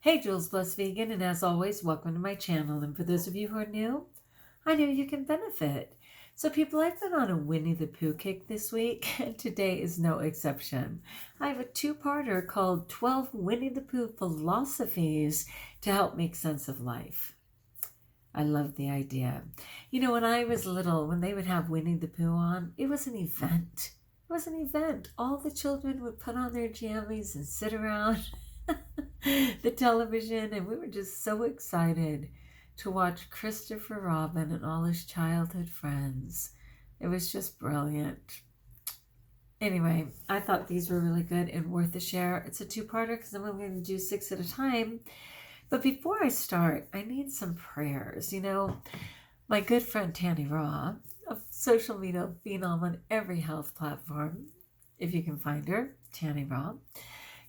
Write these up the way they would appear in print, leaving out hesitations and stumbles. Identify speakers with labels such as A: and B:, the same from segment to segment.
A: Hey, Jules Blessed Vegan, and as always, welcome to my channel. And for those of you who are new, I know you can benefit. So people, I've been on a Winnie-the-Pooh kick this week, and today is no exception. I have a two-parter called 12 Winnie-the-Pooh Philosophies to help make sense of life. I love the idea. You know, when I was little, when they would have Winnie-the-Pooh on, it was an event. It was an event. All the children would put on their jammies and sit around the television, and we were just so excited to watch Christopher Robin and all his childhood friends. It was just brilliant. Anyway, I thought these were really good and worth a share. It's a two-parter because I'm only going to do 6 at a time. But before I start, I need some prayers. You know, my good friend Tanny Raw, a social media phenom on every health platform, if you can find her, Tanny Raw,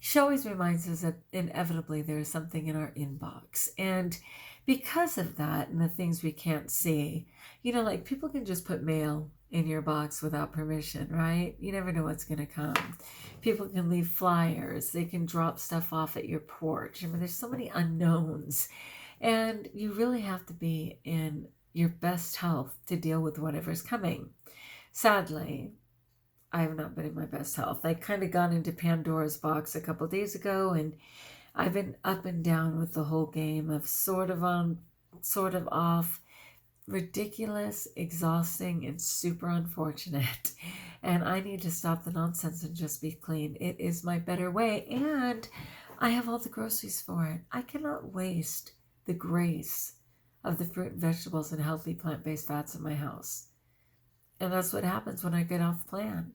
A: she always reminds us that inevitably there is something in our inbox. And because of that and the things we can't see, you know, like people can just put mail in your box without permission, right? You never know what's going to come. People can leave flyers. They can drop stuff off at your porch. I mean, there's so many unknowns. And you really have to be in your best health to deal with whatever's coming. Sadly, I have not been in my best health. I kind of got into Pandora's box a couple days ago, and I've been up and down with the whole game of sort of on, sort of off, ridiculous, exhausting, and super unfortunate. And I need to stop the nonsense and just be clean. It is my better way, and I have all the groceries for it. I cannot waste the grace of the fruit and vegetables and healthy plant-based fats in my house. And that's what happens when I get off plan.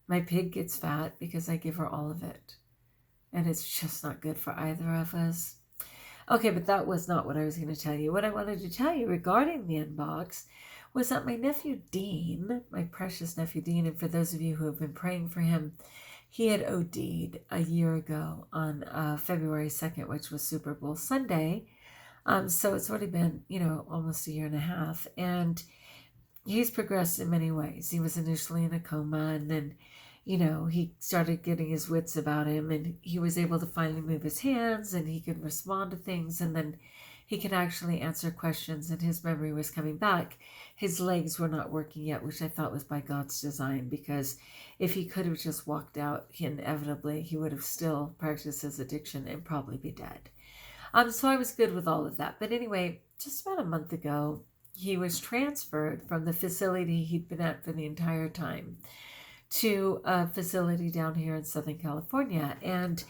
A: My pig gets fat because I give her all of it. And it's just not good for either of us. Okay, but that was not what I was going to tell you. What I wanted to tell you regarding the inbox was that my nephew Dean, my precious nephew Dean, and for those of you who have been praying for him, he had OD'd a year ago on February 2nd, which was Super Bowl Sunday. So it's already been, you know, almost a year and a half. And he's progressed in many ways. He was initially in a coma, and then, you know, he started getting his wits about him, and he was able to finally move his hands, and he could respond to things, and then he could actually answer questions, and his memory was coming back. His legs were not working yet, which I thought was by God's design, because if he could have just walked out, inevitably, he would have still practiced his addiction and probably be dead. So I was good with all of that. But anyway, just about a month ago, he was transferred from the facility he'd been at for the entire time to a facility down here in Southern California. And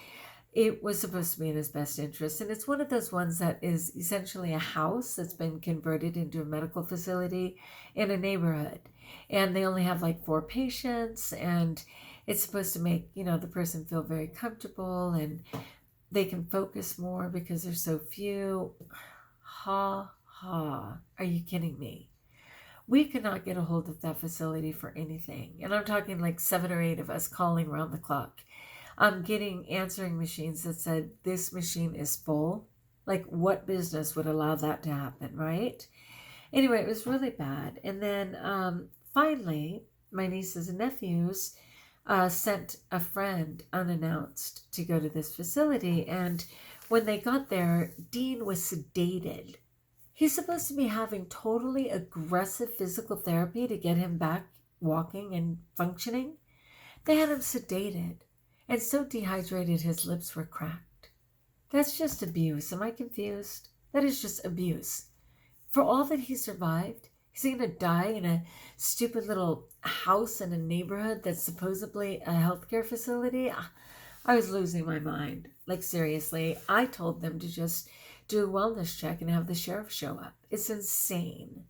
A: it was supposed to be in his best interest. And it's one of those ones that is essentially a house that's been converted into a medical facility in a neighborhood. And they only have like 4 patients. And it's supposed to make, you know, the person feel very comfortable, and they can focus more because there's so few. Ha. Are you kidding me? We could not get a hold of that facility for anything. And I'm talking like 7 or 8 of us calling around the clock. I'm getting answering machines that said, this machine is full. Like, what business would allow that to happen, right? Anyway, it was really bad. And then finally, my nieces and nephews sent a friend unannounced to go to this facility. And when they got there, Dean was sedated. He's supposed to be having totally aggressive physical therapy to get him back walking and functioning. They had him sedated and so dehydrated his lips were cracked. That's just abuse. Am I confused? That is just abuse. For all that he survived, is he going to die in a stupid little house in a neighborhood that's supposedly a healthcare facility? I was losing my mind. Like, seriously, I told them to just do a wellness check and have the sheriff show up. It's insane.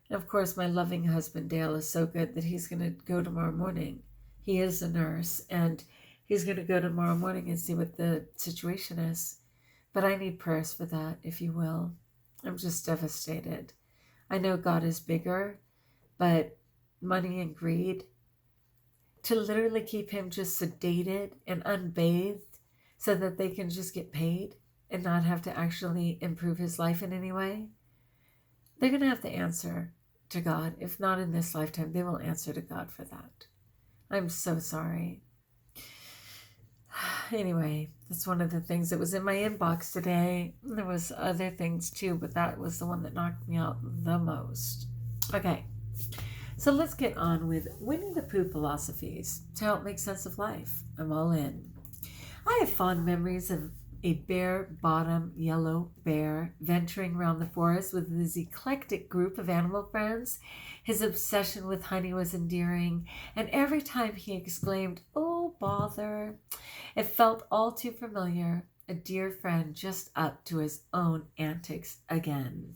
A: And of course, my loving husband, Dale, is so good that he's going to go tomorrow morning. He is a nurse, and he's going to go tomorrow morning and see what the situation is. But I need prayers for that, if you will. I'm just devastated. I know God is bigger, but money and greed, to literally keep him just sedated and unbathed so that they can just get paid and not have to actually improve his life in any way, they're going to have to answer to God. If not in this lifetime, they will answer to God for that. I'm so sorry. Anyway, that's one of the things that was in my inbox today. There was other things too, but that was the one that knocked me out the most. Okay, so let's get on with Winnie-the-Pooh Philosophies to help make sense of life. I'm all in. I have fond memories of a bare-bottom yellow bear venturing around the forest with his eclectic group of animal friends. His obsession with honey was endearing, and every time he exclaimed, "Oh, bother," it felt all too familiar, a dear friend just up to his own antics again.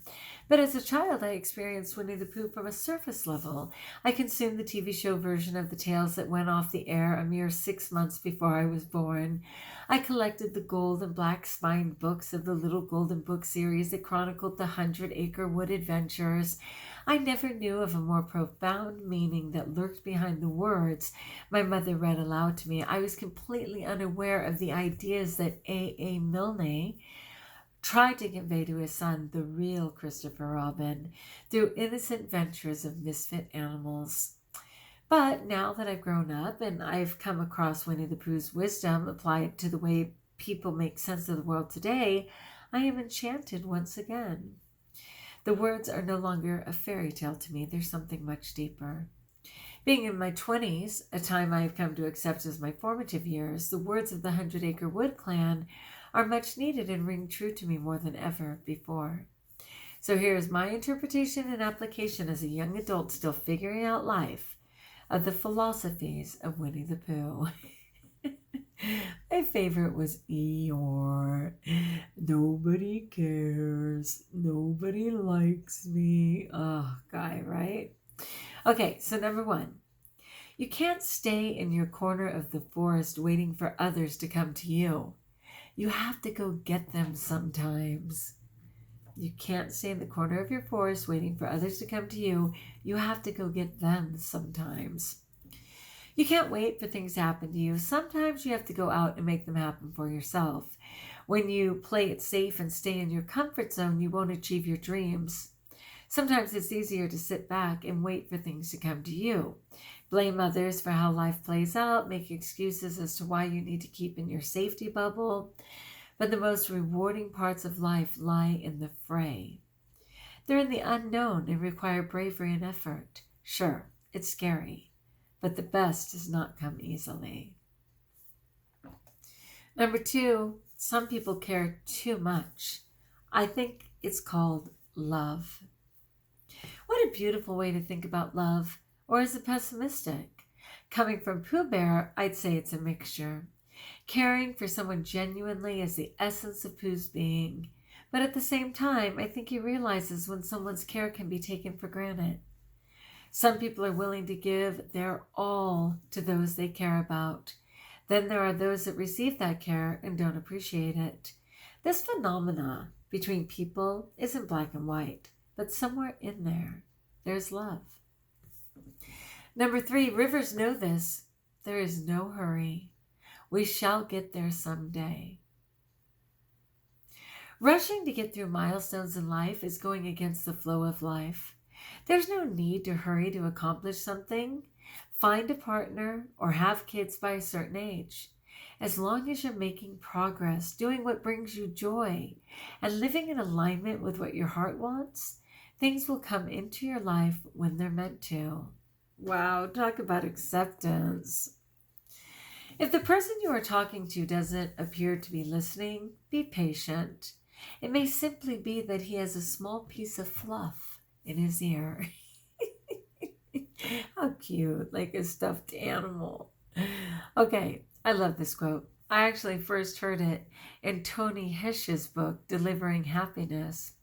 A: But as a child, I experienced Winnie the Pooh from a surface level. I consumed the TV show version of the tales that went off the air a mere 6 months before I was born. I collected the gold and black spined books of the Little Golden Book series that chronicled the 100-Acre Wood adventures. I never knew of a more profound meaning that lurked behind the words my mother read aloud to me. I was completely unaware of the ideas that A. Milne tried to convey to his son, the real Christopher Robin, through innocent ventures of misfit animals. But now that I've grown up and I've come across Winnie the Pooh's wisdom applied to the way people make sense of the world today, I am enchanted once again. The words are no longer a fairy tale to me. They're something much deeper. Being in my 20s, a time I have come to accept as my formative years, the words of the 100-Acre Wood clan are much needed and ring true to me more than ever before. So here is my interpretation and application as a young adult still figuring out life of the philosophies of Winnie the Pooh. My favorite was Eeyore. Nobody cares. Nobody likes me. Oh, guy, right? Okay, so number 1. You can't stay in your corner of the forest waiting for others to come to you. You have to go get them sometimes. You can't stay in the corner of your forest waiting for others to come to you. You have to go get them sometimes. You can't wait for things to happen to you. Sometimes you have to go out and make them happen for yourself. When you play it safe and stay in your comfort zone, you won't achieve your dreams. Sometimes it's easier to sit back and wait for things to come to you. Blame others for how life plays out, make excuses as to why you need to keep in your safety bubble. But the most rewarding parts of life lie in the fray. They're in the unknown and require bravery and effort. Sure, it's scary, but the best does not come easily. Number 2, some people care too much. I think it's called love. What a beautiful way to think about love, or is it pessimistic? Coming from Pooh Bear, I'd say it's a mixture. Caring for someone genuinely is the essence of Pooh's being, but at the same time, I think he realizes when someone's care can be taken for granted. Some people are willing to give their all to those they care about. Then there are those that receive that care and don't appreciate it. This phenomena between people isn't black and white, but somewhere in there, there's love. Number 3, rivers know this. There is no hurry. We shall get there someday. Rushing to get through milestones in life is going against the flow of life. There's no need to hurry to accomplish something. Find a partner or have kids by a certain age. As long as you're making progress, doing what brings you joy, and living in alignment with what your heart wants, things will come into your life when they're meant to. Wow, talk about acceptance. If the person you are talking to doesn't appear to be listening, be patient. It may simply be that he has a small piece of fluff in his ear. How cute, like a stuffed animal. Okay, I love this quote. I actually first heard it in Tony Hsieh's book, Delivering Happiness.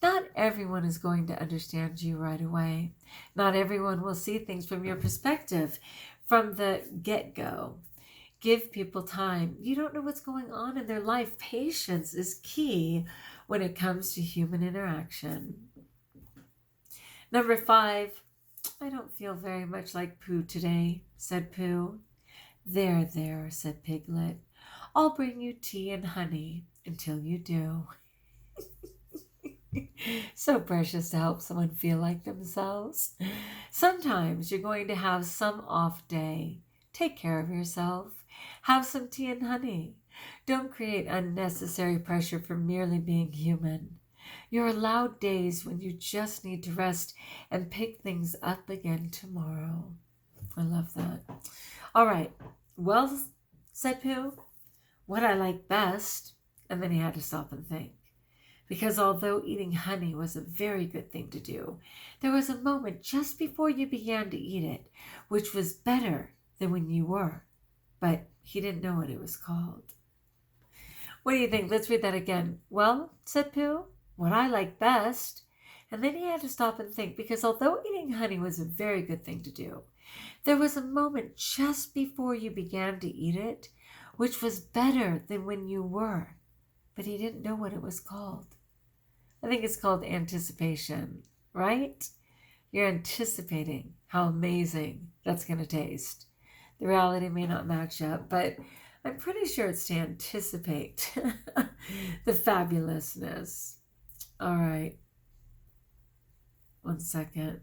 A: Not everyone is going to understand you right away. Not everyone will see things from your perspective from the get-go. Give people time. You don't know what's going on in their life. Patience is key when it comes to human interaction. Number 5, I don't feel very much like Pooh today, said Pooh. There, there, said Piglet. I'll bring you tea and honey until you do. So precious to help someone feel like themselves. Sometimes you're going to have some off day. Take care of yourself. Have some tea and honey. Don't create unnecessary pressure for merely being human. You're allowed days when you just need to rest and pick things up again tomorrow. I love that. All right. Well, said Pooh, what I like best. And then he had to stop and think. Because although eating honey was a very good thing to do, there was a moment just before you began to eat it, which was better than when you were. But he didn't know what it was called. What do you think? Let's read that again. Well, said Pooh, what I like best. And then he had to stop and think, because although eating honey was a very good thing to do, there was a moment just before you began to eat it, which was better than when you were. But he didn't know what it was called. I think it's called anticipation, right? You're anticipating how amazing that's going to taste. The reality may not match up, but I'm pretty sure it's to anticipate the fabulousness. All right. 1 second.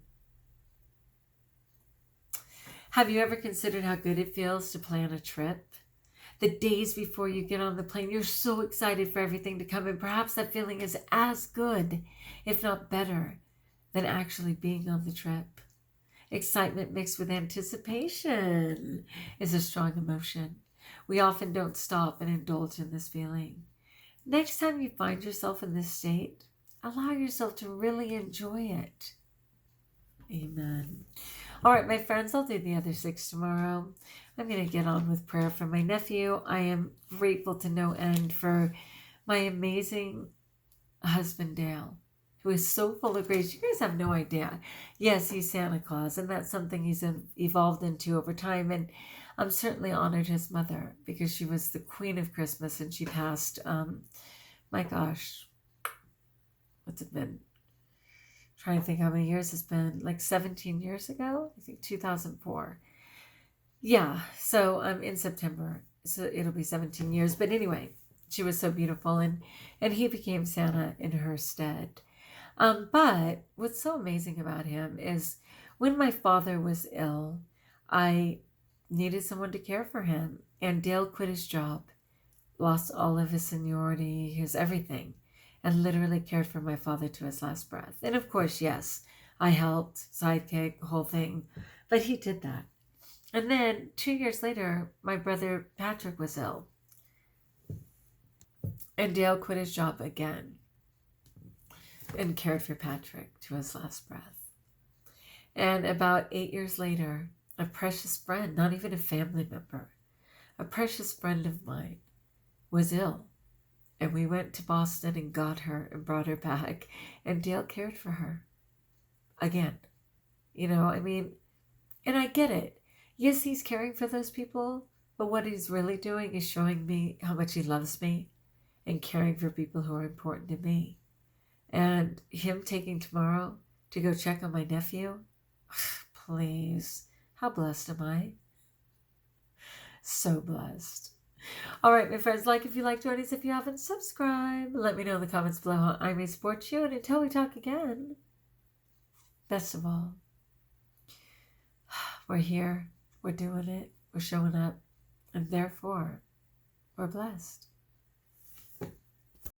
A: Have you ever considered how good it feels to plan a trip? The days before you get on the plane, you're so excited for everything to come, and perhaps that feeling is as good, if not better, than actually being on the trip. Excitement mixed with anticipation is a strong emotion. We often don't stop and indulge in this feeling. Next time you find yourself in this state, allow yourself to really enjoy it. Amen. All right, my friends, I'll do the other 6 tomorrow. I'm going to get on with prayer for my nephew. I am grateful to no end for my amazing husband, Dale, who is so full of grace. You guys have no idea. Yes, he's Santa Claus, and that's something he's evolved into over time. And I'm certainly honored his mother, because she was the queen of Christmas, and she passed, my gosh, what's it been? Trying to think how many years it's been, like 17 years ago, I think 2004. Yeah, so in September, so it'll be 17 years. But anyway, she was so beautiful, and he became Santa in her stead. But what's so amazing about him is when my father was ill, I needed someone to care for him, and Dale quit his job, lost all of his seniority, his everything, and literally cared for my father to his last breath. And of course, yes, I helped, sidekick, whole thing, but he did that. And then 2 years later, my brother Patrick was ill, and Dale quit his job again and cared for Patrick to his last breath. And about 8 years later, a precious friend, not even a family member, a precious friend of mine was ill. And we went to Boston and got her and brought her back. And Dale cared for her again. You know, I mean, and I get it. Yes, he's caring for those people, but what he's really doing is showing me how much he loves me and caring for people who are important to me. And him taking tomorrow to go check on my nephew, please, how blessed am I? So blessed. All right, my friends, like if you like, join us if you haven't, subscribe. Let me know in the comments below how I may support you. And until we talk again, best of all, we're here, we're doing it, we're showing up, and therefore, we're blessed.